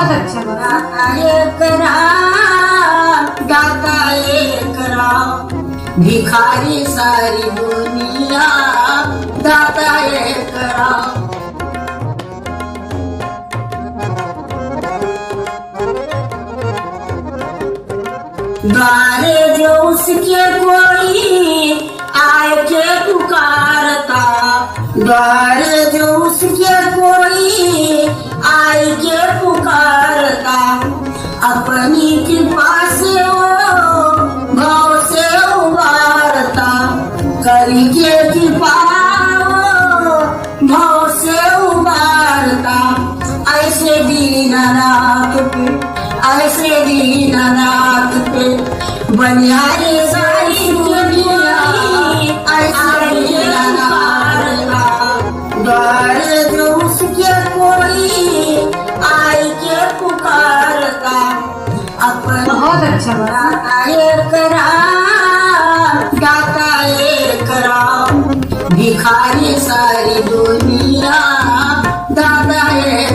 बहुत अच्छा दाता ये करा, दाता ये करा, भिखारी सारी दुनिया दाता ये करा। द्वारे जो उसके कोई आए के पुकारता, द्वारे जो उसके कोई आए के पुकारता, अपनी कृपा से वो भाव से उबारता, करके कृपा भाव से उबारता। ऐसे दीनानाथ पे, ऐसे दीनानाथ पे बनियारी सारी दुनिया ऐसे दीनानाथ का। द्वार जो उसके कोई आए के पुकारता, अपन बहुत अच्छा दाता ये करा, दाता ये करा, भिखारी सारी दुनिया दाता ये